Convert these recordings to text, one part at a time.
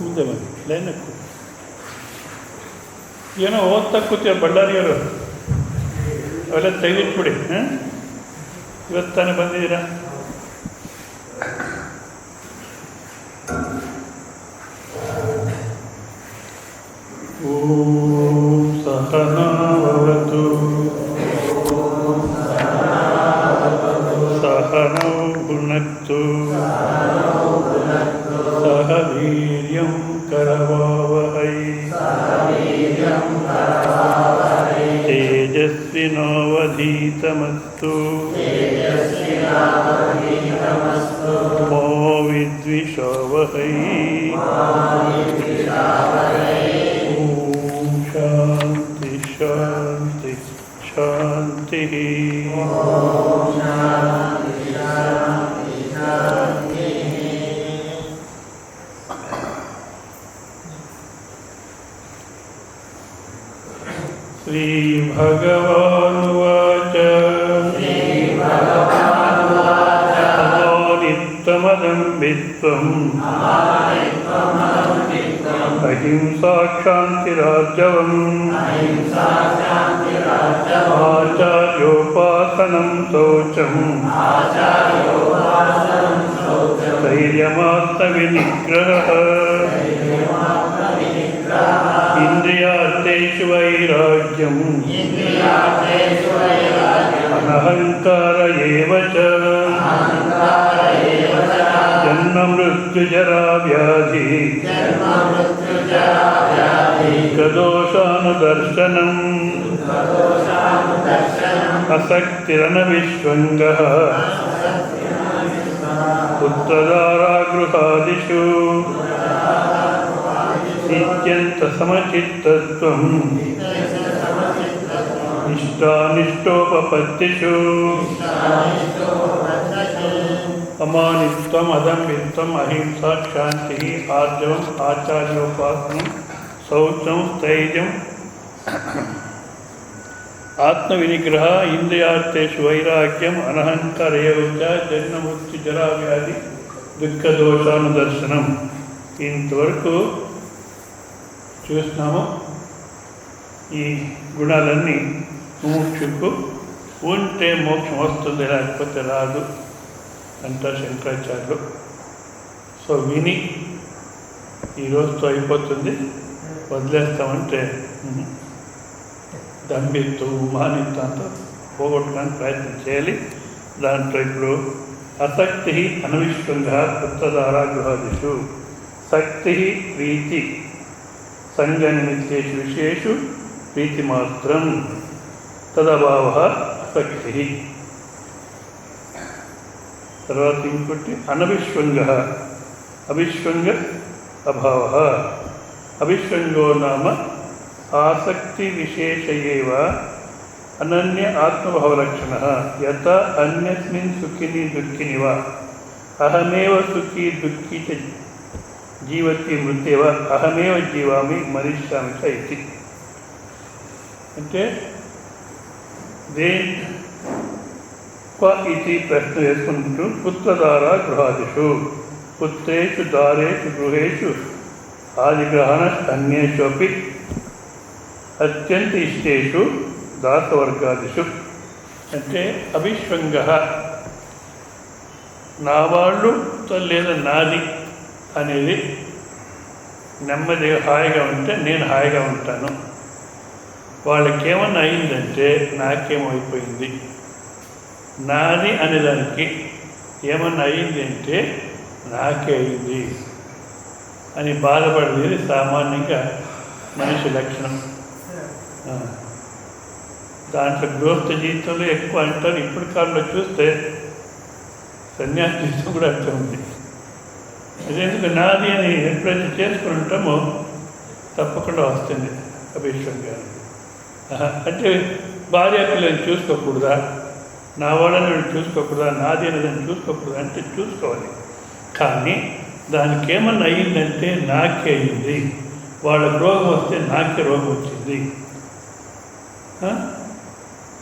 ಮುಂದೆ ಬನ್ನಿ ಲೈನಕ್ಕು ಏನೋ ಓದ್ತಾ ಕೂತೀರ ಬಳ್ಳಾರಿಯವರು ಅವೆಲ್ಲ ತೆಗೆದಿಟ್ಬಿಡಿ. ಇವತ್ತು ತಾನೇ ಬಂದಿದ್ದೀರಾ? ಓಂ ಸಹನಾವತು ಸಹನೌ ಭುನಕ್ತು ಸಹ ವೀರ್ಯಂ ಕರವಾವಹೈ ತೇಜಸ್ವಿನೋವಧೀತಮಸ್ತು ಮೋ ವಿದ್ವಿಷಾವಹೈ. ಓಂ ಶಾಂತಿ ಶಾಂತಿ ಶಾಂತಿ. ಶ್ರೀ ಭಗವಾನುವಾಚ ಅಮಾನಿತ್ವಮದಂಬಿತ್ವಂ ಅಹಿಂಸಾ ಕ್ಷಾಂತಿರಾರ್ಜವಂ ಆಚಾರ್ಯೋಪಾಸನಂ ಶೌಚಂ ಧೈರ್ಯಮಾತ್ಮವಿನಿಗ್ರಹಃ ಇಂದ್ರಿಯಾರ್ಥೇಷು ವೈರಾಗ್ಯಂ ಅನಹಂಕಾರ ಏವ ಚ ಜನ್ಮ ಮೃತ್ಯು ಜರಾ ವ್ಯಾಧಿ ದುಃಖದೋಷಾನುದರ್ಶನಂ ಅಸಕ್ತಿರನವಿಶ್ವಂಗಃ ಪುತ್ರದಾರಾಗೃಹಾದಿಷು ನಿತ್ಯಂತ ಸಮಚಿತ್ತತ್ವಂ ಇಷ್ಟಾನಿಷ್ಟೋಪಪತ್ತಿಷು ಅಮಾನಿತ್ವಂ ಅದಂಬಿತ್ವಂ ಅಹಿಂಸಾ ಕ್ಷಾಂತಿ ಆರ್ಜವಂ ಆಚಾರ್ಯೋಪಾಸನಂ ಶೌಚಂ ಸ್ಥೈರ್ಯಂ ಆತ್ಮವಿನಿಗ್ರಹ ಇಂದ್ರಿಯಾರ್ಥೇಷು ವೈರಾಗ್ಯಂ ಅನಹಂಕಾರ ಏವ ಚ ಜನ್ಮ ಮೃತ್ಯು ಜರಾ ವ್ಯಾಧಿ దుఃఖదోషానుదర్శనం. ఇంతవరకు చూస్తున్నాము. ఈ గుణాలన్నీ ముముక్షుకు ఉంటే మోక్షం వస్తుంది, లేకపోతే రాదు అంటారు శంకరాచార్యులు. సో విని ఈరోజుతో అయిపోతుంది, వదిలేస్తామంటే దంభిత్వం మానిత్వం అంతా పోగొట్టడానికి ప్రయత్నం చేయాలి. దాంట్లో ఇప్పుడు అసక్తి అనవిష్కంగా పుత్రదారాగృహాదిషు శక్తి ప్రీతి సంగనిమిత్తేషు విషయేషు ప్రీతిమాత్రం తదభావ అసక్తి. తర్వాత ఇంకోటి అనవిష్వంగ అవిష్వంగ అభావ. అవిష్వంగో నామ ఆసక్తి విశేష ఏవ అనన్య ఆత్మభావలక్షణ. యత అన్యస్మిన్ సుఖిని దుఃఖిని వా అహమేవ సుఖీ దుఃఖీ చ జీవతి మృత్యేవ అహమేవ జీవామి మరిష్యామి చ ఇతి. అంటే ఇది ప్రశ్న వేసుకుంటూ పుత్రదారా గృహాదిషు పుత్రేషు దారేషు గృహేషు ఆదిగ్రహణ అన్యేషు అపి అత్యంత ఇష్టేషు దాసవర్గాదిషు. అంటే అవిష్వంగ నా వాళ్ళు లేదా నాది అనేది నెమ్మదిగా హాయిగా ఉంటే నేను హాయిగా ఉంటాను. వాళ్ళకేమన్నా అయిందంటే నాకేమైపోయింది. నాది అనేదానికి ఏమన్నా అయింది అంటే నాకే అయింది అని బాధపడేది సామాన్యంగా మనిషి లక్షణం. దాంట్లో గృహస్థ జీవితంలో ఎక్కువ అంటారు. ఇప్పుడు కాలంలో చూస్తే సన్యాస జీవితం కూడా అర్థం ఉంది. అదేందుకు నాది అని ఎప్పుడైతే చేసుకుని ఉంటామో తప్పకుండా వస్తుంది అభిషేకంగా. అంటే భార్య పిల్లలు చూసుకోకూడదా, నా వాళ్ళని వీళ్ళు చూసుకోకూడదా, నాది అనేదాన్ని చూసుకోకూడదా అంటే చూసుకోవాలి. కానీ దానికి ఏమన్నా అయ్యిందంటే నాకే అయ్యింది. వాళ్ళకి రోగం వస్తే నాకే రోగం వచ్చింది.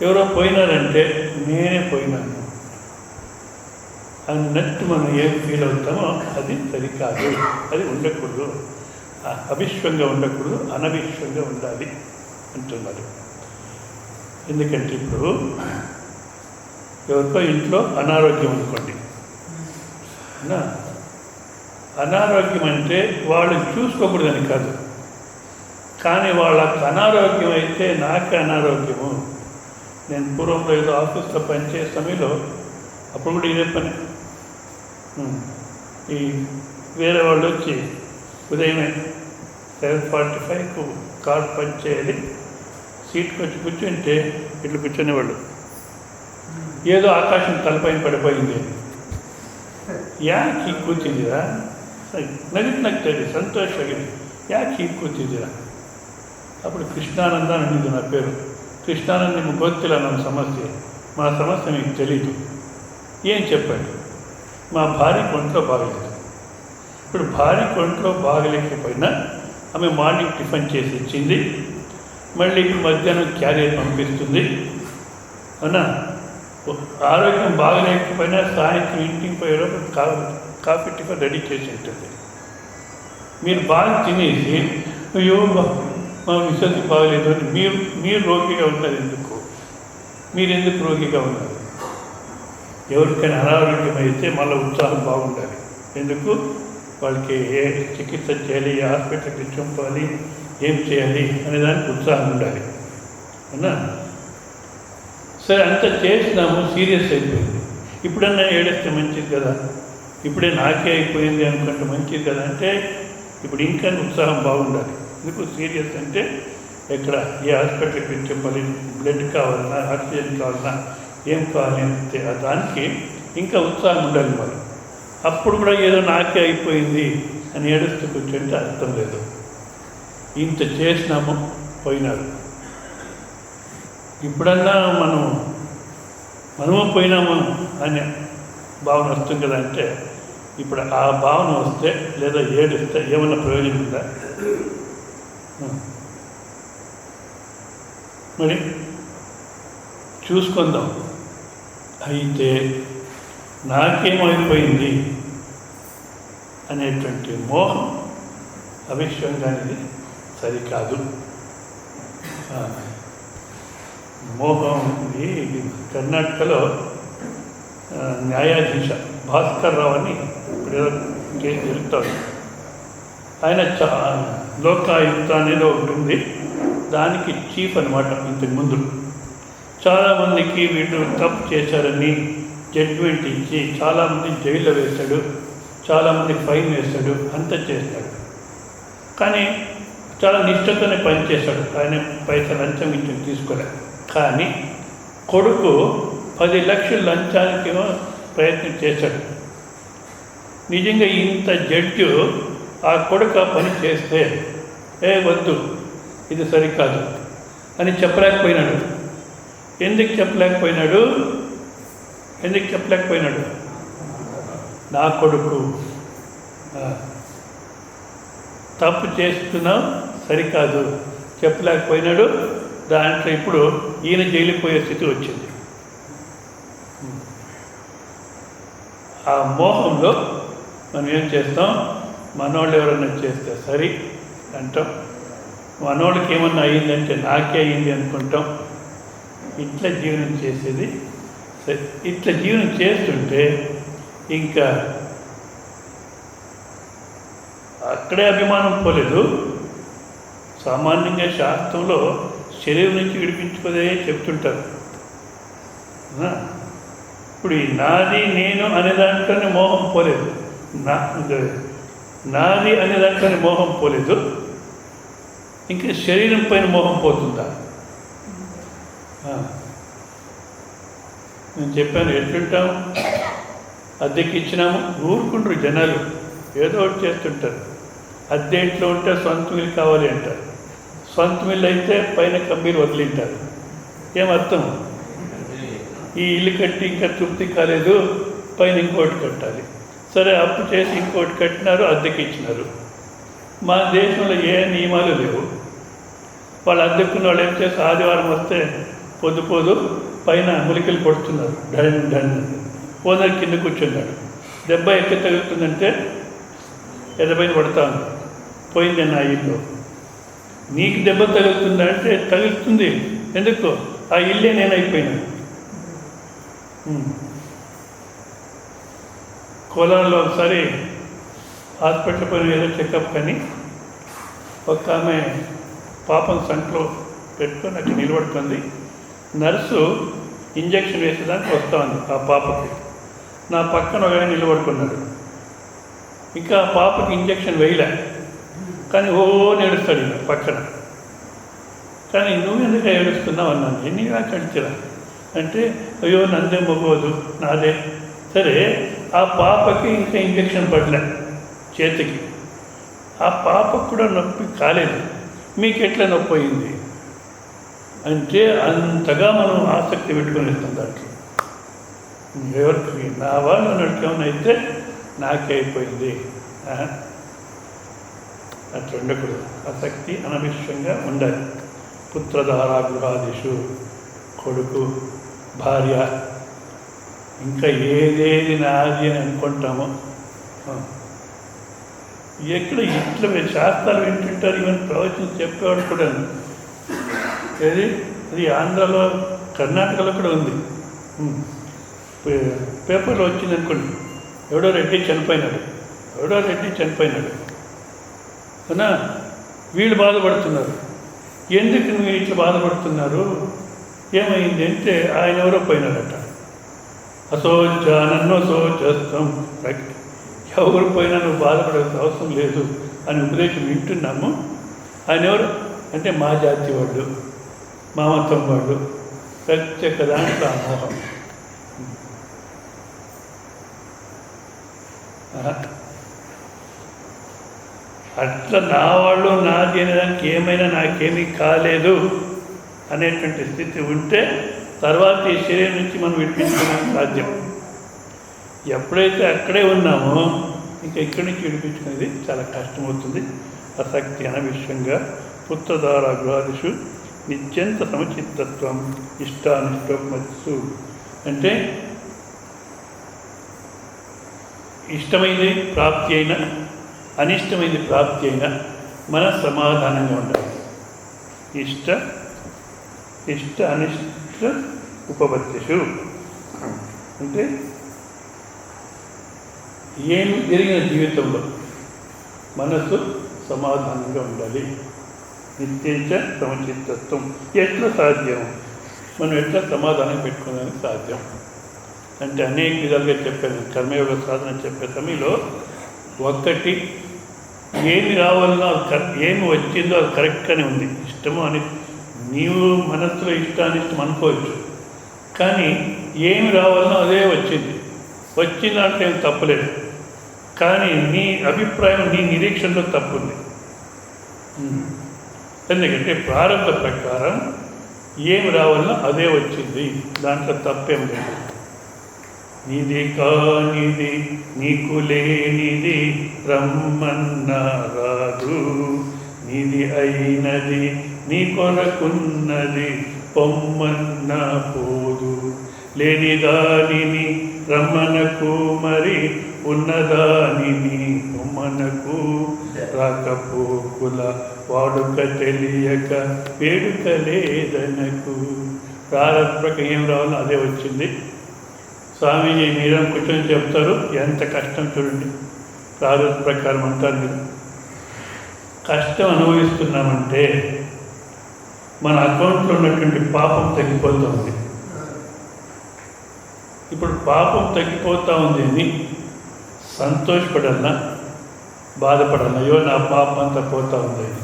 ఎవరో పోయినారంటే నేనే పోయినాను అన్నట్టు మనం ఏం ఫీల్ అవుతామో అది సరికాదు, అది ఉండకూడదు. అవిశ్వంగా ఉండకూడదు, అనవిశ్వంగా ఉండాలి అంటున్నారు. ఎందుకంటే ఇప్పుడు ఎవరికో ఇంట్లో అనారోగ్యం అనుకోండి, అనారోగ్యం అంటే వాళ్ళు చూసుకోకూడదని కాదు, కానీ వాళ్ళకి అనారోగ్యం అయితే నాకే అనారోగ్యము. నేను పూర్వంలో ఏదో ఆఫీస్లో పనిచేసే సమయంలో అప్పుడు కూడా ఇదే పని. ఈ వేరే వాళ్ళు వచ్చి ఉదయమే 7:45కు కార్ పని చేయాలి, సీట్కి వచ్చి కూర్చుంటే ఇట్లా కూర్చునేవాళ్ళు. ఏదో ఆకాశం తలపైన పడిపోయింది, యాకి ಹೀಗೆ ಕೂತಿದ್ದೀರಾ? ನಗ್ತಾಯಿದೆ, ಸಂತೋಷವಾಗಿದೆ. ಯಾಕೆ ಹೀಗೆ ಕೂತಿದ್ದೀರಾ? అప్పుడు కృష్ణానంద అనేది నా పేరు. కృష్ణానంద మీకు ಗೊತ್ತಿಲ್ಲ ನಮ್ಮ సమస్య, మా సమస్య మీకు తెలీదు. ఏం చెప్పాడు? మా భార్యకు ఒంట్లో బాగలేదు. ఇప్పుడు భార్యకు ఒంట్లో బాగలేకపోయినా ఆమె మార్నింగ్ టిఫిన్ చేసి ఇచ్చింది, మళ్ళీ ఇప్పుడు మధ్యాహ్నం క్యారియర్ పంపిస్తుంది. అవునా? ఆరోగ్యం బాగలేకపోయినా సాయంత్రం ఇంటికి పోయేటప్పుడు కాఫీ టిఫిన్ రెడీ చేసి ఉంటుంది. మీరు బాగా తినేసి అయ్యో మా విశ్వాసం బాగలేదు అని మీరు రోగిగా ఉన్నారు. ఎందుకు మీరెందుకు రోగిగా ఉన్నారు? ఎవరికైనా అనారోగ్యం అయితే మళ్ళీ ఉత్సాహం బాగుండాలి. ఎందుకు? వాళ్ళకి ఏ చికిత్స చేయాలి, ఏ హాస్పిటల్కి చంపాలి, ఏం చేయాలి అనే దానికి ఉత్సాహం ఉండాలి. అవునా? సరే, అంత చేసినాము, సీరియస్ అయిపోయింది. ఇప్పుడన్నా ఏడేస్తే మంచిది కదా, ఇప్పుడే నాకే అయిపోయింది అనుకుంటే మంచిది కదా అంటే ఇప్పుడు ఇంకా ఉత్సాహం బాగుండాలి. ఎందుకు సీరియస్ అంటే ఎక్కడ ఏ హాస్పిటల్కి చెప్పాలి, బ్లడ్ కావాలన్నా, ఆక్సిజన్ కావాలన్నా, ఏం కావాలి అంటే దానికి ఇంకా ఉత్సాహం ఉండాలి మరి. అప్పుడు కూడా ఏదో నాకే అయిపోయింది అని ఏడుస్తూ కూర్చుంటే అర్థం లేదు. ఇంత చేసినాము, పోయినారు. ఇప్పుడన్నా మనము పోయినాము అనే భావన వస్తుంది కదా అంటే ఇప్పుడు ఆ భావన వస్తే లేదా ఏడిస్తే ఏమన్నా ప్రయోజనం ఉందా? మరి చూసుకుందాం. అయితే నాకేమైపోయింది అనేటువంటి మోహం అవిశ్వంగానిది సరికాదు. మోహం ఇది కర్ణాటకలో న్యాయాధీశ భాస్కర్ రావు అని ఇప్పుడు కేసు జరుగుతాడు. ఆయన లోకాయుక్త అనేది ఒకటి ఉంది, దానికి చీఫ్ అనమాట. ఇంతకుముందు చాలామందికి వీళ్ళు తప్పు చేశారని జడ్జిమెంట్ ఇచ్చి చాలామంది జైల్లో వేశాడు, చాలామంది ఫైన్ వేశాడు, అంతా చేస్తాడు. కానీ చాలా నిష్ఠతోనే పనిచేశాడు. ఆయన పైసలు లంచం ఇచ్చి తీసుకోలేదు. కానీ కొడుకు 10 లక్షల లంచానికి ప్రయత్నం చేశాడు. నిజంగా ఇంత జడ్జి ఆ కొడుకు పని చేస్తే వద్దు, ఇది సరికాదు అని చెప్పలేకపోయినాడు. ఎందుకు చెప్పలేకపోయినాడు? నా కొడుకు తప్పు చేస్తున్నావు, సరికాదు చెప్పలేకపోయినాడు. దాంట్లో ఇప్పుడు ఈయన జైలుకి పోయే స్థితి వచ్చింది. ఆ మోహంలో మనం ఏం చేస్తాం? మనోళ్ళు ఎవరన్నా చేస్తే సరి అంటాం, మనోళ్ళకి ఏమన్నా అయ్యిందంటే నాకే అయ్యింది అనుకుంటాం. ఇట్లా జీవనం చేసేది. ఇట్లా జీవనం చేస్తుంటే ఇంకా అక్కడే అభిమానం పోలేదు. సామాన్యంగా శాస్త్రంలో శరీరం నుంచి విడిపించుకోదే చెప్తుంటారు. ఇప్పుడు ఈ నాది నేను అనే దాంట్లోనే మోహం పోలేదు. నాది అనే దాంట్లోనే మోహం పోలేదు, ఇంకా శరీరం పైన మోహం పోతుందా? నేను చెప్పాను, ఎట్లుంటాం? అద్దెకి ఇచ్చినాము, ఊరుకుంటారు జనాలు, ఏదో ఒకటి చేస్తుంటారు. అద్దె ఇంట్లో ఉంటే సొంత మిల్లు కావాలి అంటారు. సొంత మిల్లు అయితే పైన కమ్మీలు వదిలింటారు. ఏమర్థం? ఈ ఇల్లు కట్టి ఇంకా తృప్తి కాలేదు, పైన ఇంకోటి కట్టాలి. సరే, అప్పు చేసి ఇంకోటి కట్టినారు, అద్దెకి ఇచ్చినారు. మా దేశంలో ఏ నియమాలు లేవు. వాళ్ళు అద్దెకున్న వాళ్ళు ఏం చేసి ఆదివారం వస్తే పొద్దు పైన ములికలు కొడుతున్నారు, డన్ డన్. ఓనర్ కింద కూర్చున్నాడు, దెబ్బ ఎక్కడ తగులుతుందంటే ఎదపైన పడతాను. పోయింది నా ఇల్లు. నీకు దెబ్బ తగులుతుందా అంటే తగులుతుంది. ఎందుకు? ఆ ఇల్లే నేను అయిపోయినాను. కోలార్లో ఒకసారి హాస్పిటల్ పోయిన ఏదో చెకప్ కానీ ఒక ఆమె పాపం సంట్లో పెట్టుకొని అక్కడ నిలబడుతుంది. నర్సు ఇంజక్షన్ వేసేదానికి వస్తూ ఉంది ఆ పాపకి. నా పక్కన ఒక ఆయన నిలబడుకున్నాడు. ఇంకా ఆ పాపకి ఇంజక్షన్ వేయలే, కానీ ఏడుస్తాడు ఇలా పక్కన. కానీ నువ్వు ఎందుకు ఏడుస్తున్నావు అన్నాను. ఎన్నిగా కడిచిరా అంటే, అయ్యో నందే మగోదు నాదే. సరే, ఆ పాపకి ఇంకా ఇంజక్షన్ పడలే చేతికి. ఆ పాపకు కూడా నొప్పి కాలేదు, మీకు ఎట్లా నొప్పి అయింది అంటే అంతగా మనం ఆసక్తి పెట్టుకొని ఇస్తాం దాంట్లో. ఎవరికి నా వాళ్ళు నడికేమన్నా అయితే నాకే అయిపోయింది. అట్లా ఉండకూడదు. ఆసక్తి అనవిశ్వంగా ఉండాలి. పుత్రధారా గృహాదిషు, కొడుకు, భార్య, ఇంకా ఏదేది నాది అని అనుకుంటామో ఎక్కడ ఇట్లా శాస్త్రాలు వింటుంటారు. ఈవెన్ ప్రవచనం చెప్పేవాడు కూడా. అది ఆంధ్రాలో, కర్ణాటకలో కూడా ఉంది. పేపర్లో వచ్చింది అనుకోండి, ఎవడో రెడ్డి చనిపోయినాడు అవునా, వీళ్ళు బాధపడుతున్నారు. ఎందుకు మీరు ఇట్లా బాధపడుతున్నారు, ఏమైంది అంటే ఆయన ఎవరో పోయినారట. నన్ను అశోచస్తం, ఎవరు పోయినా నువ్వు బాధపడాల్సిన అవసరం లేదు అని ఉపదేశం వింటున్నాము. ఆయన ఎవరు అంటే మా జాతి వాళ్ళు, మా మతం వాళ్ళు. ప్రత్యేక దాంట్లో అమోహం. అట్లా నా వాళ్ళు నాది అనేదానికి ఏమైనా నాకేమీ కాలేదు అనేటువంటి స్థితి ఉంటే తర్వాత ఈ శరీరం నుంచి మనం విడిపించుకోవడం సాధ్యం. ఎప్పుడైతే అక్కడే ఉన్నామో ఇంకా ఇక్కడి నుంచి విడిపించుకునేది చాలా కష్టమవుతుంది. ఆసక్తి అనవిశ్వంగా పుత్రధారా గృహాదిషు నిత్యంత సమచిత్తత్వం ఇష్టానిష్టోపమత్సు అంటే ఇష్టమైనది ప్రాప్తి అయినా అనిష్టమైనది ప్రాప్తి అయినా మన సమాధానంగా ఉండాలి. ఇష్ట అనిష్ట ఉపపత్తిషు అంటే ఏం జరిగిన జీవితంలో మనసు సమాధానంగా ఉండాలి. నిత్యంచ సమచిత్తత్వం ఎట్లా సాధ్యం, మనం ఎట్లా సమాధానం పెట్టుకోవడానికి సాధ్యం అంటే అనేక విధాలుగా చెప్పాను. కర్మయోగ సాధన చెప్పే సమయంలో ఒక్కటి ఏమి రావాలనో ఏమి వచ్చిందో అది కరెక్ట్గానే ఉంది. ఇష్టమో అని నీవు మనస్సులో ఇష్టానిష్టం అనుకోవచ్చు, కానీ ఏమి రావాలనో అదే వచ్చింది దాంట్లో ఏం తప్పలేదు. కానీ నీ అభిప్రాయం, నీ నిరీక్షణలో తప్పుంది. ఎందుకంటే ప్రారంభ ప్రకారం ఏమి రావాలనో అదే వచ్చింది, దాంట్లో తప్పేం లేదు. నిధి కానిది నీకు లేనిది రమ్మన్నా రాదు, నిధి అయినది నీ కొరకున్నది పొమ్మన్నా పోదు. లేని దానిని రమ్మనకు మరి ఉన్నదానిని పొమ్మనకు, రాకపోకుల వాడుక తెలియక వేడుక లేదనకు. ప్రారంభక ఏం రావాలో అదే వచ్చింది. స్వామీజీ మీరేం కూర్చొని చెప్తారు, ఎంత కష్టం చూడండి. ప్రారంభ ప్రకారం అంటారు మీరు కష్టం అనుభవిస్తున్నామంటే మన అకౌంట్లో ఉన్నటువంటి పాపం తగ్గిపోతూ ఉంది. ఇప్పుడు పాపం తగ్గిపోతూ ఉంది అని సంతోషపడాలన్నా బాధపడాలన్నా, అయ్యో నా పాపం అంతా పోతూ ఉంది అని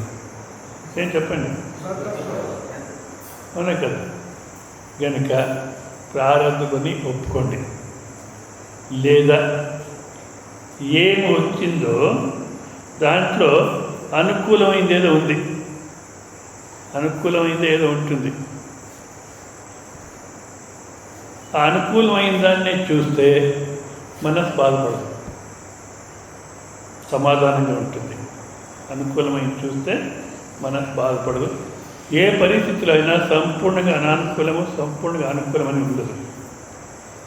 ఏం చెప్పండి, అవునా కదా? కనుక ప్రారంభమని ఒప్పుకోండి. లేదా ఏమి వచ్చిందో దాంట్లో అనుకూలమైంది ఏదో ఉంది, అనుకూలమైంది ఏదో ఉంటుంది. ఆ అనుకూలమైన దాన్నే చూస్తే మనసు బాధపడదు, సమాధానంగా ఉంటుంది. అనుకూలమైంది చూస్తే మనసు బాధపడదు. ఏ పరిస్థితిలో అయినా సంపూర్ణంగా అనానుకూలము, సంపూర్ణంగా అనుకూలమని ఉండదు.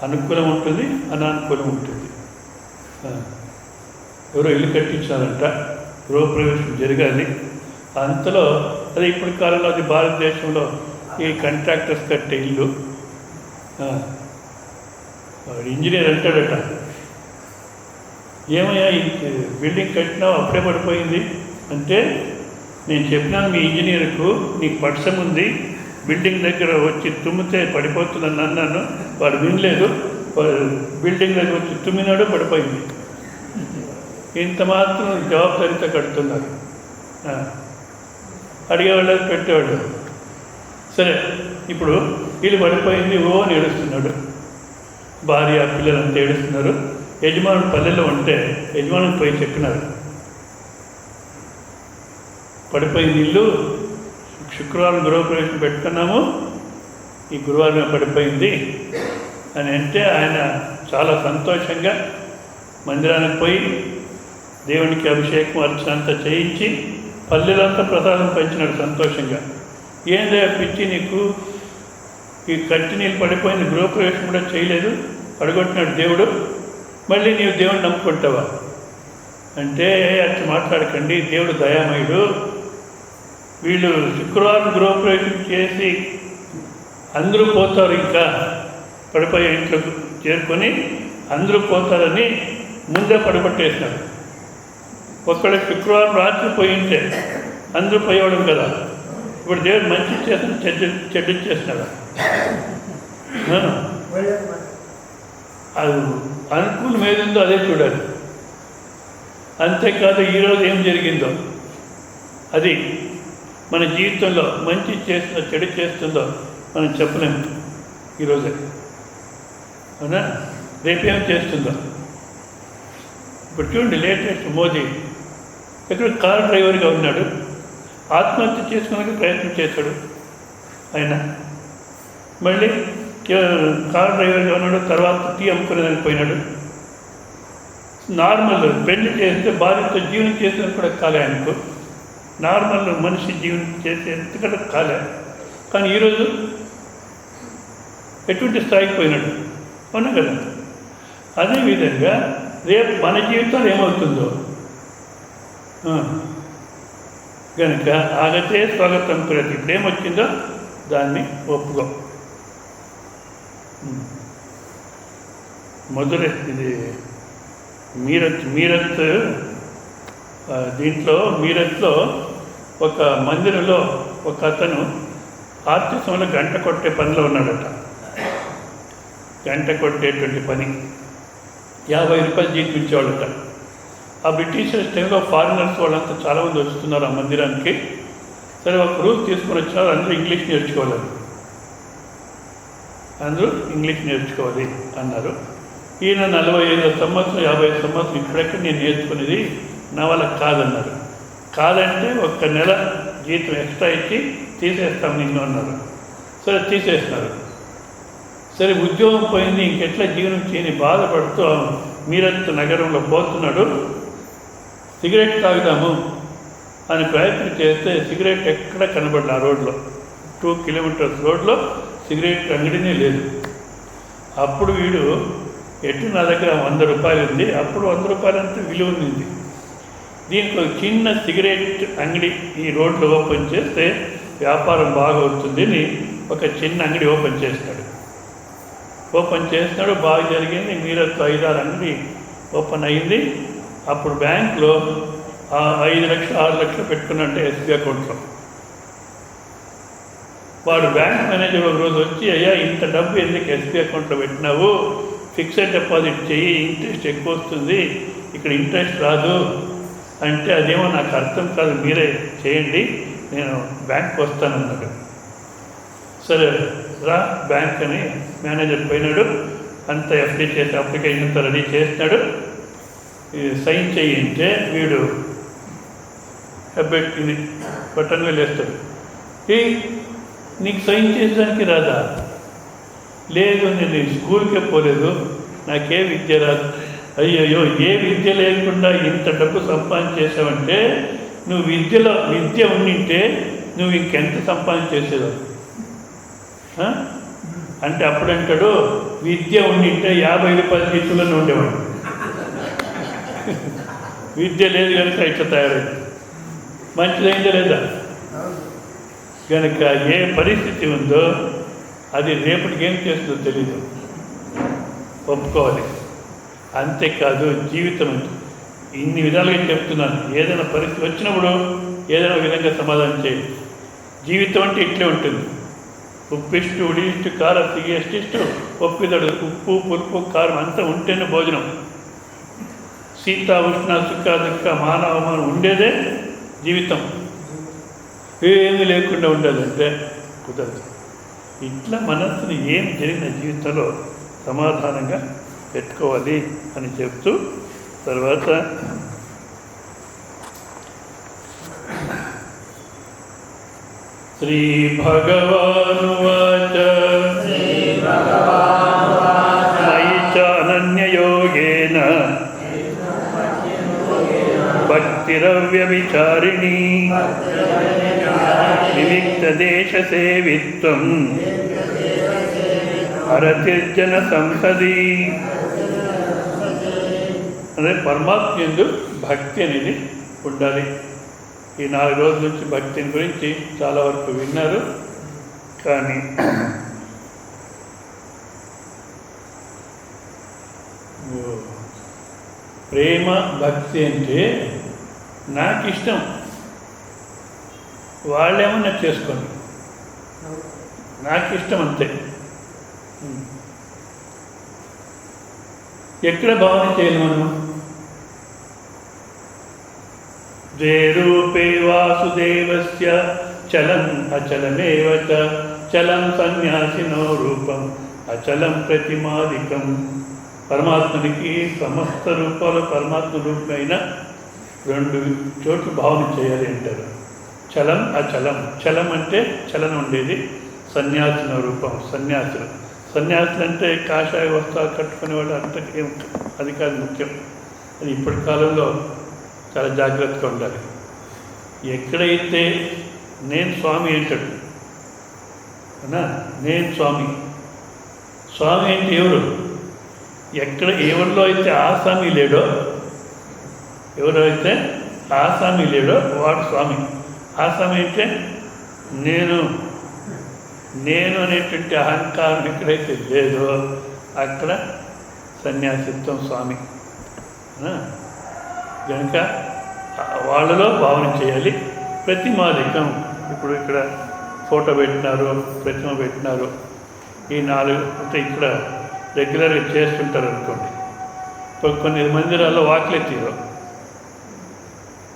అనుకూలం ఉంటుంది, అనానుకూలం ఉంటుంది. ఎవరో ఇల్లు కట్టించారంట, గృహప్రవేశం జరగాలి. అంతలో అది ఇప్పుడు కాలంలో అది భారతదేశంలో ఈ కాంట్రాక్టర్స్ కట్టే ఇల్లు. వాడు ఇంజనీర్ అంటాడట, ఏమయ్యా ఈ బిల్డింగ్ కట్టినావు అప్పుడే పడిపోయింది అంటే, నేను చెప్పినాను మీ ఇంజనీర్కు నీకు పట్సం ఉంది, బిల్డింగ్ దగ్గర వచ్చి తుమ్మితే పడిపోతుందని అన్నాను, వాడు వినలేదు. బిల్డింగ్ దగ్గర వచ్చి తుమ్మినాడు, పడిపోయింది. ఇంత మాత్రం జవాబుదారీతో కడుతున్నారు. అడిగేవాళ్ళు పెట్టేవాళ్ళు. సరే, ఇప్పుడు వీళ్ళు పడిపోయింది అని ఏడుస్తున్నాడు, భార్య పిల్లలంతా ఏడుస్తున్నారు. యజమానుడు పల్లెల్లో ఉంటే యజమానుడు పోయి చెప్పినారు, పడిపోయింది ఇల్లు, శుక్రవారం గృహప్రవేశం పెట్టుకున్నాము, ఈ గురువారం పడిపోయింది అని అంటే ఆయన చాలా సంతోషంగా మందిరానికి పోయి దేవునికి అభిషేకం అర్చన అంతా చేయించి పల్లెలంతా ప్రసాదం పంచినాడు సంతోషంగా. ఏందే పిచ్చి నీకు, ఈ కట్టి నీళ్ళు పడిపోయింది, గృహప్రవేశం కూడా చేయలేదు, పడగొట్టినాడు దేవుడు, మళ్ళీ నీవు దేవుడిని నమ్ముకుంటావా అంటే, అట్లా మాట్లాడకండి, దేవుడు దయామయుడు. వీళ్ళు శుక్రవారం గృహప్రవేశం చేసి అందరూ పోతారు, ఇంకా పడిపోయే ఇంట్లోకి చేరుకొని అందరూ పోతారని ముందే పడగొట్టేసినాడు. ఒక్కడ శుక్రవారం రాత్రి పోయింటే అందరూ పోయేవాడు కదా. ఇప్పుడు దేవుడు మంచి చేసిన చెడ్డ చేసినాడు. అది అనుకూలం ఏదుందో అదే చూడాలి. అంతేకాదు ఈరోజు ఏం జరిగిందో అది మన జీవితంలో మంచి చేస్తుందో చెడు చేస్తుందో మనం చెప్పలేము ఈరోజే. అవునా? రేపేం చేస్తుందో. ఇప్పుడు చూడండి, లేటెస్ట్ మోదీ ఎక్కడ కార్ డ్రైవర్గా ఉన్నాడు, ఆత్మహత్య చేసుకోవడానికి ప్రయత్నం చేశాడు ఆయన. మళ్ళీ కార్ డ్రైవర్గా ఉన్నాడు, తర్వాత టీ అమ్ముకునేదానికి పోయినాడు. నార్మల్ పెళ్లి చేస్తే భార్యతో జీవనం చేసేందుకు కూడా కాలే ఆయనకు. నార్మల్ మనిషి జీవనం చేసేందుకు కూడా కాలే. కానీ ఈరోజు ఎటువంటి స్థాయికి పోయినాడు. అవునా కదా? అదేవిధంగా రేపు మన జీవితంలో ఏమవుతుందో కనుక ఆగతే స్వాగతం ప్రతి. ఇప్పుడు ఏమొచ్చిందో దాన్ని ఒప్పుకో. మధురై ఇది మీరత్ దీంట్లో మీరత్లో ఒక మందిరంలో ఒక అతను ఆర్టిసంలో గంట కొట్టే పనిలో ఉన్నాడట. గంట కొట్టేటువంటి పని 50 రూపాయలు జీవించేవాళ్ళట. ఆ బ్రిటిషర్స్ టైంలో ఫారినర్స్ వాళ్ళంతా చాలామంది వస్తున్నారు ఆ మందిరానికి. సరే, ఒక రూల్ తీసుకొని వచ్చినారు, అందరూ ఇంగ్లీష్ నేర్చుకోవాలి, అందరూ ఇంగ్లీష్ నేర్చుకోవాలి అన్నారు. ఈయన 45 సంవత్సరం 50 సంవత్సరం ఇక్కడెక్కడ నేను నేర్చుకునేది నా వల్ల కాదన్నారు. కాదంటే 1 నెల జీతం ఎక్స్ట్రా ఇచ్చి తీసేస్తాం నిన్ను అన్నారు. సరే, తీసేస్తున్నారు. సరే, ఉద్యోగం పోయింది, ఇంకెట్లా జీవనం చేయని బాధపడుతూ మీరత్ నగరంలో పోతున్నాడు. సిగరెట్ తాగుదాము అని ప్రయత్నం చేస్తే సిగరెట్ ఎక్కడ కనబడలే. ఆ రోడ్లో 2 కిలోమీటర్స్ రోడ్లో సిగరెట్ అంగడినే లేదు. అప్పుడు వీడు ఎటు నా దగ్గర 100 రూపాయలు ఉంది, అప్పుడు 100 రూపాయలు అంతా విలువ ఉంది. దీనికి ఒక చిన్న సిగరెట్ అంగడి ఈ రోడ్లో ఓపెన్ చేస్తే వ్యాపారం బాగా అవుతుంది అని ఒక చిన్న అంగడి ఓపెన్ చేస్తాడు. బాగా జరిగింది. మీరతో 5-6 అంగడి ఓపెన్ అయింది. అప్పుడు బ్యాంకులో 5 లక్షలు 6 లక్షలు పెట్టుకున్నట్టే ఎస్బీ అకౌంట్లో. వాడు బ్యాంక్ మేనేజర్ ఒక రోజు వచ్చి, అయ్యా ఇంత డబ్బు ఎందుకు ఎస్బీ అకౌంట్లో పెట్టినావు, ఫిక్స్డ్ డిపాజిట్ చెయ్యి, ఇంట్రెస్ట్ ఎక్కువ వస్తుంది, ఇక్కడ ఇంట్రెస్ట్ రాదు అంటే, అదేమో నాకు అర్థం కాదు, మీరే చేయండి, నేను బ్యాంక్కి వస్తానన్నాడు. సరే రా బ్యాంక్ అని మేనేజర్ పోయినాడు. అంతా ఎఫ్డీ చేసి అప్లికేషన్ అంతా రెడీ చేసినాడు. సైన్ చేయింటే వీడు ఇది బటన్ వేస్తాడు. నీకు సైన్ చేసేదానికి రాదా? లేదు, నేను స్కూల్కే పోలేదు, నాకే విద్య రాదు. అయ్యయ్యో, ఏ విద్య లేకుండా ఇంత డబ్బు సంపాదించేసావంటే, నువ్వు విద్య ఉండింటే నువ్వు ఇంకెంత సంపాదించేసేదావు అంటే. అప్పుడంటాడు, విద్య ఉండింటే 50 రూపాయల జీతంలోనే ఉండేవాడు, విద్య లేదు కనుక ఇట్లా తయారైంది. మంచిదైందా లేదా? కనుక ఏ పరిస్థితి ఉందో అది రేపటికి ఏం చేస్తుందో తెలీదు, ఒప్పుకోవాలి. అంతేకాదు జీవితం ఇన్ని విధాలుగా చెప్తున్నాను. ఏదైనా పరిస్థితి వచ్చినప్పుడు ఏదైనా విధంగా సమాధానం చేయండి. జీవితం అంటే ఇట్లే ఉంటుంది. ఉప్పిష్టు ఉడిష్టు కార తీయష్టిష్టు ఒప్పిదడు ఉప్పు పులుపు కారం అంతా ఉంటేనే భోజనం. సీత ఉష్ణ సుఖ దుఃఖ మాన అవమానం ఉండేదే జీవితం. ఏమీ లేకుండా ఉండాలంటే కుదరదు. ఇట్లా మనస్సుని ఏం జరిగిన జీవితంలో సమాధానంగా పెట్టుకోవాలి అని చెప్తూ తర్వాత శ్రీ భగవానువాచ మయి చ అనన్యయోగేన భక్తిరవ్యభిచారిణీ వివిక్తదేశసేవిత్వం అరతిర్జన సంసది. అదే పరమాత్మ యందు భక్తి అనేది ఉండాలి. ఈ 4 రోజుల నుంచి భక్తిని గురించి చాలా వరకు విన్నారు. కానీ ప్రేమ భక్తి అంటే నాకు ఇష్టం, వాళ్ళేమన్నా చేసుకోండి, నాకు ఇష్టం అంతే. ఎక్కడ భావన చేయాలి మనం? ద్వే రూపే వాసుదేవస్య చలం అచలమేవ చ చలం సన్యాసినో రూపం అచలం ప్రతిమాదికం. పరమాత్మునికి సమస్త రూపాలు పరమాత్మ రూపమైన 2 చోట్ల భావన చేయాలి అంటారు. చలం అచలం. చలం అంటే చలనం ఉండేది, సన్యాసిన రూపం సన్యాసులు. సన్యాసులు అంటే కాషాయ వస్త్రాలు కట్టుకునేవాళ్ళు అంత అది కాదు ముఖ్యం. అది ఇప్పటి కాలంలో చాలా జాగ్రత్తగా ఉండాలి. ఎక్కడైతే నేను స్వామి అంటాడు అన్నా, నేను స్వామి. స్వామి అంటే ఎవరు? ఎక్కడ ఎవరిలో అయితే ఆసామి లేడో, ఎవరైతే ఆసామి లేడో వాడు స్వామి. ఆసామి అంటే నేను అనేటువంటి అహంకారం ఎక్కడైతే లేదో అక్కడ సన్యాసిత్వం స్వామి. కనుక వాళ్ళలో భావన చేయాలి. ప్రతిమాదికం. ఇప్పుడు ఇక్కడ ఫోటో పెట్టినారు, ప్రతిమ పెట్టినారు. ఈ 4 అంటే ఇక్కడ రెగ్యులర్గా చేస్తుంటారు అనుకోండి. కొన్ని మందిరాల్లో వాకిలే తీరు,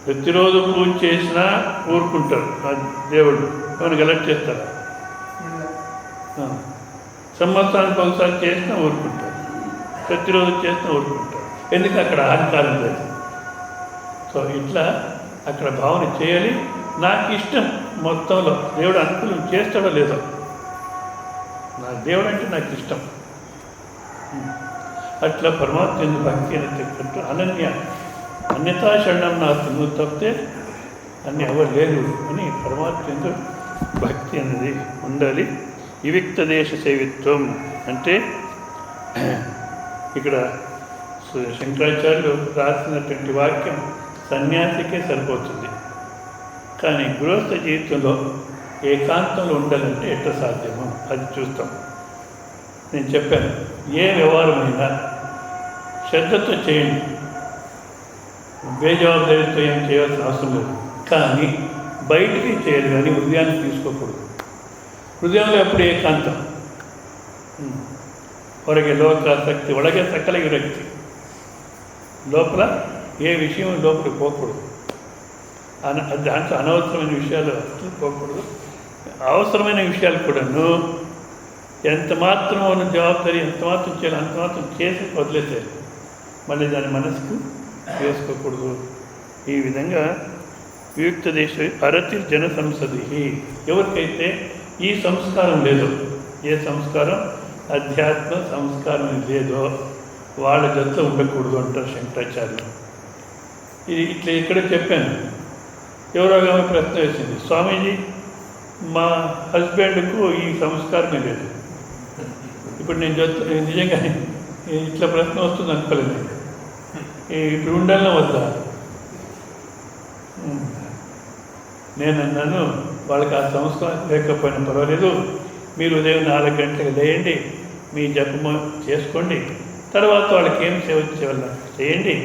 ప్రతిరోజు పూజ చేసినా ఊరుకుంటారు. దేవుడు ఏమైనా గలెక్ట్ చేస్తారు. సంవత్సరానికి ఒకసారి చేసినా ఊరుకుంటారు, ప్రతిరోజు చేసినా ఊరుకుంటారు. ఎందుకు? అక్కడ అహంకారం లేదు. సో ఇట్లా అక్కడ భావన చేయాలి. నాకు ఇష్టం మొత్తంలో దేవుడు అనుకూలం చేస్తాడో లేదో, నా దేవుడు అంటే నాకు ఇష్టం. అట్లా పరమాత్మ ఎందుకు భక్తి అని చెప్తుంటూ అన్యతా శరణం నాస్తి, నువ్వు తప్పితే అన్నీ ఎవరు లేరు అని పరమాత్మ ఎందుకు భక్తి అనేది ఉండాలి. వివిక్త దేశ సేవిత్వం అంటే ఇక్కడ శంకరాచార్యులు రాసినటువంటి వాక్యం సన్యాసికే సరిపోతుంది. కానీ గృహస్థ జీవితంలో ఏకాంతంలో ఉండాలంటే ఎట్లా సాధ్యమో అది చూస్తాం. నేను చెప్పాను, ఏ వ్యవహారమైనా శ్రద్ధతో చేయండి, బేజవాబారితో ఏం చేయాల్సిన అవసరం లేదు. కానీ బయటికి చేయాలి, కానీ హృదయాన్ని తీసుకోకూడదు. హృదయంలో ఎప్పుడు ఏకాంతం, ಹೊರಗೆ ಲೋಕಾಸಕ್ತಿ, ಒಳಗೆ ಸಕಲ ವಿರಕ್ತಿ. లోపల ఏ విషయం లోపలికి పోకూడదు. దాంట్లో అనవసరమైన విషయాలు అసలు పోకూడదు. అవసరమైన విషయాలు కూడాను ఎంత మాత్రం ఉన్న జవాబుదారీ ఎంత మాత్రం చేయాలి అంత మాత్రం చేసి వదిలేసేయాలి. మళ్ళీ దాని మనసుకు వేసుకోకూడదు. ఈ విధంగా వియుక్త దేశ అరతి జన సంసది. ఎవరికైతే ఈ సంస్కారం లేదో, ఏ సంస్కారం అధ్యాత్మ సంస్కారం లేదో వాళ్ళ జత ఉండకూడదు అంటారు శంకరాచార్యులు. ఇది ఇట్లా ఇక్కడ చెప్పాను. ఎవరో ఆమె ప్రశ్న వేసింది, స్వామీజీ మా హస్బెండ్కు ఈ సంస్కారమే లేదు. ఇప్పుడు నేను నిజంగా ఇట్లా ప్రశ్న వస్తుంది అనుకోలేదు. ఇప్పుడు ఉండాలన్నా వద్దా? నేను అన్నాను, వాళ్ళకి ఆ సంస్కారం లేకపోయినా పర్వాలేదు, మీరు ఉదయం 4 గంటలకు లేయండి, మీ జపము చేసుకోండి, తర్వాత వాళ్ళకి ఏం సేవ చేయాలి చేయండి,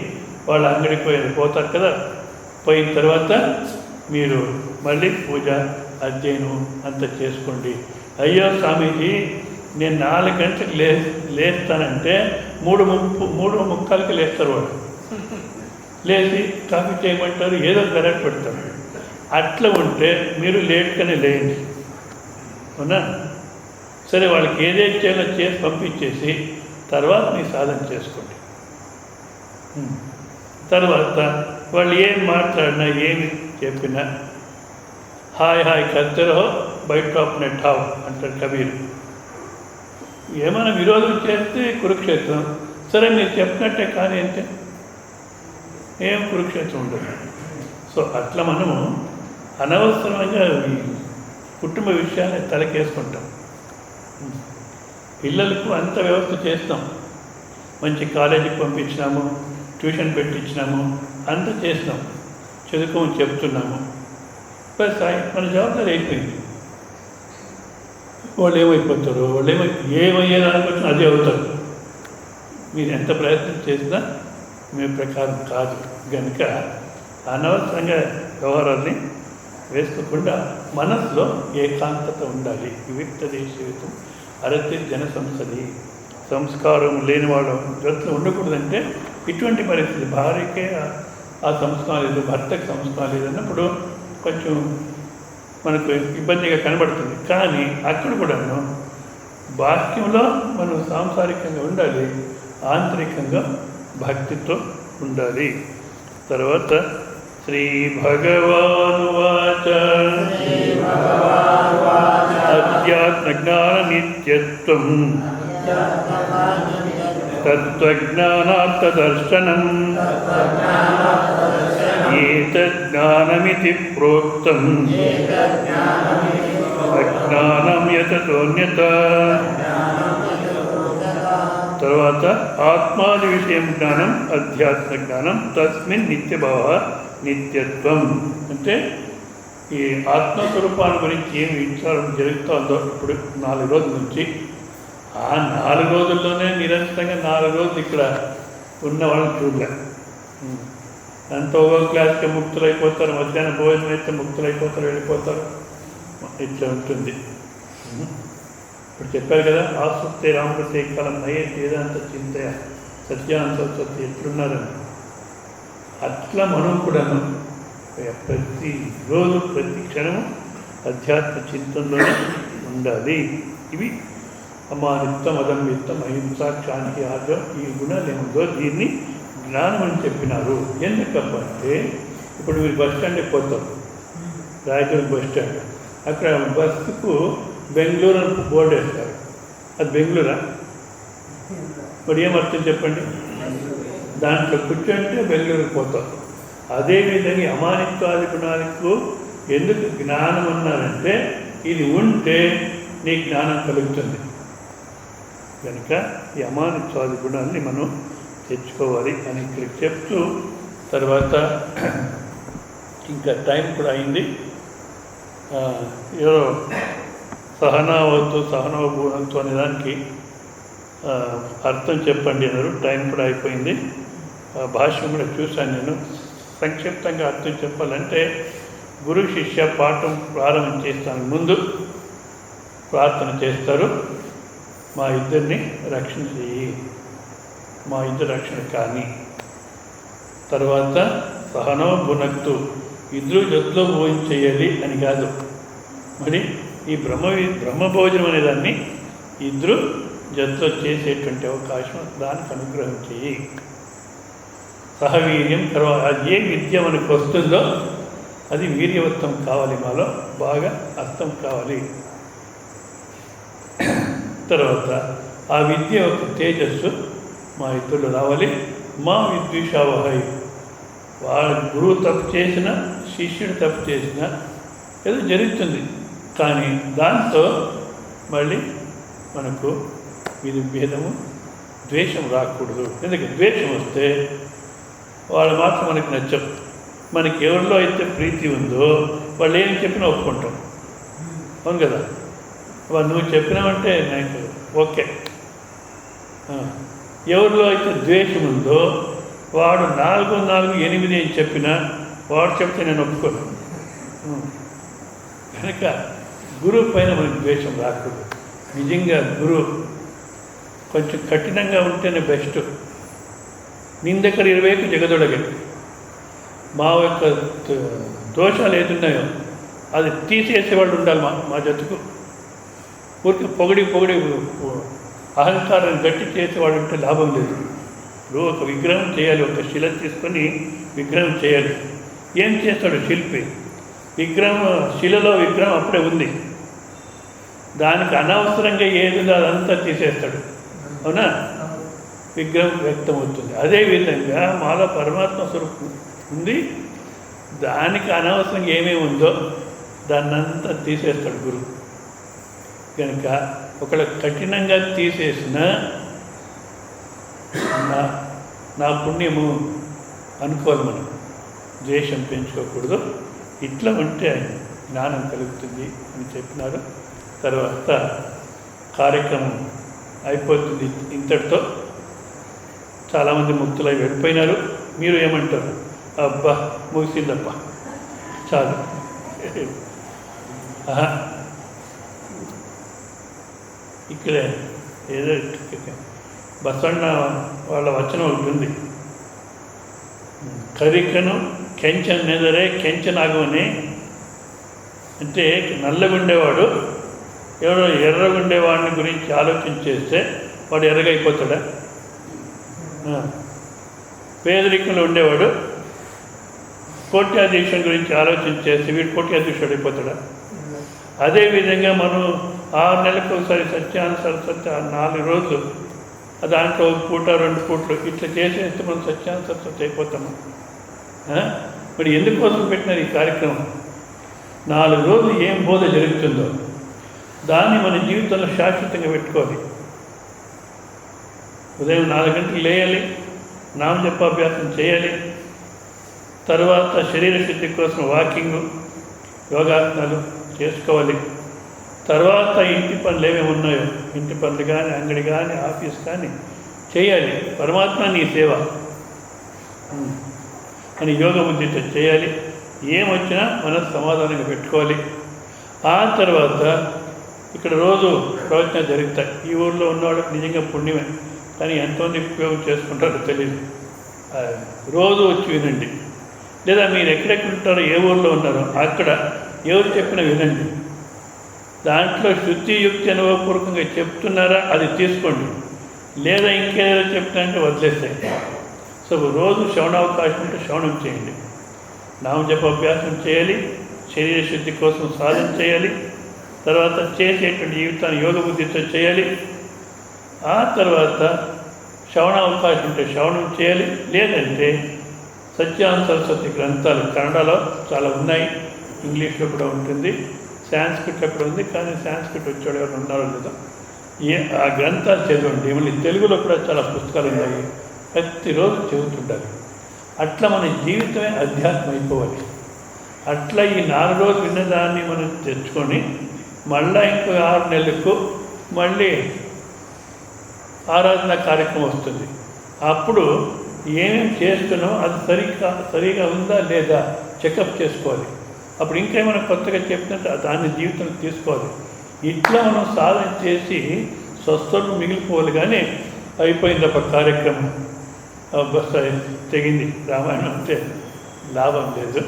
వాళ్ళ అంగడికి పోతారు కదా, పోయిన తర్వాత మీరు మళ్ళీ పూజ అధ్యయనం అంతా చేసుకోండి. అయ్యో స్వామీజీ, నేను 4 గంటలకు లేస్తానంటే 3:45కి లేస్తారు వాళ్ళు. లేచి కాఫీ చేయమంటారు, ఏదో గరట్ పెడతారు. అట్లా ఉంటే మీరు లేట్గానే లేయండి, అవునా? సరే, వాళ్ళకి ఏదైతే చేయాలో చేసి పంపించేసి తర్వాత మీ సాధన చేసుకోండి. తర్వాత వాళ్ళు ఏం మాట్లాడినా ఏమి చెప్పినా హాయ్ హాయ్ కత్తెరో బయట నెట్ హావ్ అంటారు కబీర్. ఏమైనా విరోధం చేస్తే కురుక్షేత్రం. సరే, మీరు చెప్పినట్టే కానీ అంటే ఏం కురుక్షేత్రం ఉండదు. సో అట్లా మనము అనవసరంగా ఈ కుటుంబ విషయాన్ని తలకేసుకుంటాం. పిల్లలకు అంత వ్యవస్థ చేస్తాం, మంచి కాలేజీకి పంపించినాము, ట్యూషన్ పెట్టించినాము, అంత చేసినాం, చదువుకోమని చెప్తున్నాము. ప్లస్ మన జవాబారి అయిపోయింది. వాళ్ళు ఏమైపోతారు, వాళ్ళు ఏమయ్యేదానికి వచ్చినా అదే అవుతారు. మీరు ఎంత ప్రయత్నం చేసినా మీ ప్రకారం కాదు. కనుక అనవసరంగా వ్యవహారాన్ని వేసుకోకుండా మనసులో ఏకాంతత ఉండాలి. వివిక్త దేశీయుతం అరతి జన సంస్థది. సంస్కారం లేని వాళ్ళు జట్లు ఉండకూడదంటే ఇటువంటి పరిస్థితి. భార్యకే ఆ సంస్కారం లేదు, భర్తకి సంస్కారం లేదన్నప్పుడు కొంచెం మనకు ఇబ్బందిగా కనబడుతుంది. కానీ అక్కడ కూడాను బాహ్యంలో మనం సాంసారికంగా ఉండాలి, ఆంతరికంగా భక్తితో ఉండాలి. తర్వాత శ్రీ భగవానువాచ అధ్యాత్మ జ్ఞాన నిత్యత్వం తత్వజ్ఞానార్థ దర్శనం ఏతజ్ఞానమితి ప్రోక్తం అజ్ఞానం యతతోన్యత. తర్వాత ఆత్మాది విషయం జ్ఞానం అధ్యాత్మ జ్ఞానం తస్మిన్ నిత్యభావ నిత్యత్వం. అంటే ఈ ఆత్మస్వరూపాన్ని గురించి ఏమి విచారం జరుగుతుందో ఇప్పుడు 4 రోజుల నుంచి, ఆ 4 రోజుల్లోనే నిరంతరంగా 4 రోజులు ఇక్కడ ఉన్న వాళ్ళని చూడలే. అంతా ఒక క్లాస్కి ముక్తులైపోతారు, మధ్యాహ్నం భోజనం అయితే ముక్తులైపోతారు, వెళ్ళిపోతారు. ఇట్లా ఉంటుంది. ఇప్పుడు చెప్పారు కదా, ఆసక్తి రామకృష్ణ కాలం అయ్యే వేదాంత చింతయ సత్యాంత సత్య ఎట్లున్నారని. అట్లా మనం కూడాను ప్రతిరోజు ప్రతి క్షణము అధ్యాత్మ చింతనలోనే ఉండాలి. ఇవి అమానిత్తం అదంబిత్తం అహింస శాంతి ఆర్జం, ఈ గుణాలు ఏముందో దీన్ని జ్ఞానం అని చెప్పినారు. ఎందుకంటే ఇప్పుడు మీరు బస్ స్టాండ్కి పోతారు, రాయచూరు బస్ స్టాండ్, అక్కడ బస్సుకు బెంగళూరు అని బోర్డు వేస్తారు. అది బెంగళూరా? మరి ఏమర్థం చెప్పండి? దాంట్లో కూర్చుంటే బెంగళూరుకి పోతాం. అదేవిధంగా అమానిత్వాది గుణాలకు ఎందుకు జ్ఞానం అన్నారంటే ఇది ఉంటే నీ జ్ఞానం కలుగుతుంది. కనుక ఈ అమానిత్వాది గుణాన్ని మనం తెచ్చుకోవాలి అని ఇక్కడ చెప్తూ, తర్వాత ఇంకా టైం కూడా అయింది. ఏదో సహనావద్దు సహనోభూనంతో అనే దానికి అర్థం చెప్పండి అన్నారు. టైం కూడా అయిపోయింది. భాష్యం కూడా చూశాను నేను. సంక్షిప్తంగా అర్థం చెప్పాలంటే, గురు శిష్య పాఠం ప్రారంభం చేస్తానికి ముందు ప్రార్థన చేస్తారు, మా ఇద్దరిని రక్షణ చెయ్యి, మా ఇద్దరు రక్షణ కానీ. తర్వాత సహనో భునక్తు, ఇద్దరు జట్లో భోజనం చేయాలి అని కాదు, మరి ఈ బ్రహ్మభోజనం అనేదాన్ని ఇద్దరు జట్లో చేసేటువంటి అవకాశం దానికి అనుగ్రహం చెయ్యి. సహవీర్యం. తర్వాత ఏ విద్య మనకు వస్తుందో అది వీర్యవత్తం కావాలి, మాలో బాగా అర్థం కావాలి. తర్వాత ఆ విద్య యొక్క తేజస్సు మా ఇద్దరు రావాలి. మా విద్విషావహై, వాళ్ళ గురువు తప్పు చేసిన, శిష్యుడు తప్పు చేసిన ఏదో జరుగుతుంది, కానీ దాంతో మళ్ళీ మనకు ఇది భేదము ద్వేషం రాకూడదు. ఎందుకంటే ద్వేషం వస్తే వాళ్ళు మాత్రం మనకు నచ్చం. మనకి ఎవరిలో అయితే ప్రీతి ఉందో వాళ్ళు ఏం చెప్పినా ఒప్పుకుంటాం. అవును కదా? నువ్వు చెప్పినావంటే నాకు ఓకే. ఎవరిలో అయితే ద్వేషం ఉందో వాడు 4, 4, 8 అని చెప్పినా వాడు చెప్తే నేను ఒప్పుకోను. కనుక గురువు పైన మనకి ద్వేషం రాకూడదు. నిజంగా గురువు కొంచెం కఠినంగా ఉంటేనే బెస్ట్. నిందకర 20కి జగదొడగ. మా యొక్క దోషాలు ఏదున్నాయో అది తీసేసేవాళ్ళు ఉండాలి మా జట్టుకు. ఊరికి పొగిడి అహంకారాన్ని గట్టి చేసేవాడు ఉంటే లాభం లేదు. ఇప్పుడు ఒక విగ్రహం చేయాలి, ఒక శిల తీసుకొని విగ్రహం చేయాలి. ఏం చేస్తాడు శిల్పి? శిలలో విగ్రహం అప్పుడే ఉంది, దానికి అనవసరంగా ఏదో అదంతా తీసేస్తాడు. అవునా? విగ్రహం వ్యక్తమవుతుంది. అదేవిధంగా మాలో పరమాత్మ స్వరూపం ఉంది, దానికి అనవసరంగా ఏమేమి ఉందో దాన్నంతా తీసేస్తాడు గురువు. కనుక ఒకళ్ళ కఠినంగా తీసేసిన నా పుణ్యము అనుకోవాలి. మనం ద్వేషం పెంచుకోకూడదు. ఇట్లా ఉంటే జ్ఞానం కలుగుతుంది అని చెప్పినారు. తర్వాత కార్యక్రమం అయిపోతుంది ఇంతటితో. చాలామంది ముక్తులై వెళ్ళిపోయినారు. మీరు ఏమంటారు? అబ్బా ముగిసిందబ్బా చాలు. ఇక్కడ ఏదో బసవಣ್ಣ వాళ్ళ వచనం ఉంటుంది, కరికను కెంచనెదరే కెంచనాగమని. అంటే నల్లగుండేవాడు ఎవరో ఎర్రగుండేవాడిని గురించి ఆలోచన చేస్తే వాడు ఎర్రగైపోతాడా? పేదరికంలో ఉండేవాడు కోట్యాధీశం గురించి ఆలోచన చేస్తే వీడు కోట్యాధీశుడు అయిపోతాడా? అదేవిధంగా మనం 6 నెలలకు ఒకసారి సత్యాన్ని సరస్వతి 4 రోజులు దాంట్లో 1 పూట 2 పూటలు ఇట్లా చేసేస్తే మనం సత్యాన్ని సరస్వతి అయిపోతాము. మరి ఎందుకోసం పెట్టినారు ఈ కార్యక్రమం? 4 రోజులు ఏం బోధ జరుగుతుందో దాన్ని మన జీవితంలో శాశ్వతంగా పెట్టుకోవాలి. ఉదయం 4 గంటలకు లేయాలి, నామజపాభ్యాసం చేయాలి. తర్వాత శరీర శుద్ధి కోసం వాకింగు, యోగాసనాలు చేసుకోవాలి. తర్వాత ఇంటి పనులు ఏమేమి ఉన్నాయో ఇంటి పనులు కానీ, అంగడి కానీ, ఆఫీస్ కానీ చేయాలి. పరమాత్మ నీ సేవ అని యోగ బుద్ధితో చేయాలి. ఏమొచ్చినా మనం సమాధానంగా పెట్టుకోవాలి. ఆ తర్వాత ఇక్కడ రోజు ప్రవచనాలు జరుగుతాయి. ఈ ఊళ్ళో ఉన్నవాళ్ళకి నిజంగా పుణ్యమే, కానీ ఎంతమంది ఉపయోగం చేసుకుంటారో తెలియదు. రోజు వచ్చి వినండి. లేదా మీరు ఎక్కడెక్కడ ఉంటారో, ఏ ఊళ్ళో ఉన్నారో అక్కడ ఎవరు చెప్పినా వినండి. దాంట్లో శుద్ధి యుక్తి అనుభవపూర్వకంగా చెప్తున్నారా అది తీసుకోండి, లేదా ఇంకేదో చెప్తానంటే వదిలేస్తాయి. సో రోజు శ్రవణావకాశం ఉంటే శ్రవణం చేయండి, నామజపాభ్యాసం చేయాలి, శరీర శుద్ధి కోసం సాధన చేయాలి. తర్వాత చేసేటువంటి జీవితాన్ని యోగ బుద్ధితో చేయాలి. ఆ తర్వాత శ్రవణావకాశం ఉంటే శ్రవణం చేయాలి, లేదంటే సత్యానంద సరస్వతి గ్రంథాలు కన్నడలో చాలా ఉన్నాయి, ఇంగ్లీష్లో కూడా ఉంటుంది, సాంస్క్రిట్లో కూడా ఉంది. కానీ సాంస్క్రిట్ వచ్చేవాడు ఎవరు ఉన్నారో లేదా, ఆ గ్రంథాలు చదవండి. మళ్ళీ తెలుగులో కూడా చాలా పుస్తకాలు ఉన్నాయి, ప్రతిరోజు చదువుతుండాలి. అట్లా మన జీవితమే అధ్యాత్మం అయిపోవాలి. అట్లా ఈ 4 రోజులు విన్నదాన్ని మనం తెచ్చుకొని మళ్ళీ ఇంకో 6 నెలలకు మళ్ళీ ఆరాధన కార్యక్రమం వస్తుంది. అప్పుడు ఏమేమి చేస్తున్నామో అది సరిగా ఉందా లేదా చెకప్ చేసుకోవాలి. అప్పుడు ఇంకేమైనా కొత్తగా చెప్తుంటే దాన్ని జీవితంలో తీసుకోవాలి. ఇట్లా మనం సాధన చేసి స్వస్థలు మిగిలిపోవాలి. కానీ అయిపోయింది ఒక కార్యక్రమం, బస్ తెగింది రామాయణం అంటే లాభం లేదు.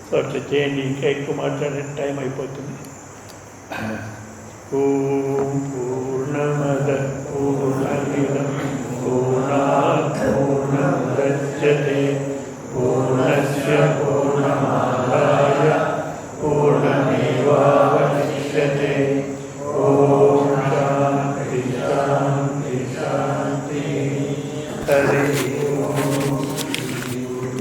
సో అట్లా చేయండి. ఇంకా ఎక్కువ మాట్లాడే టైం అయిపోతుంది. ఓం పూర్ణమద పూర్ణమిదం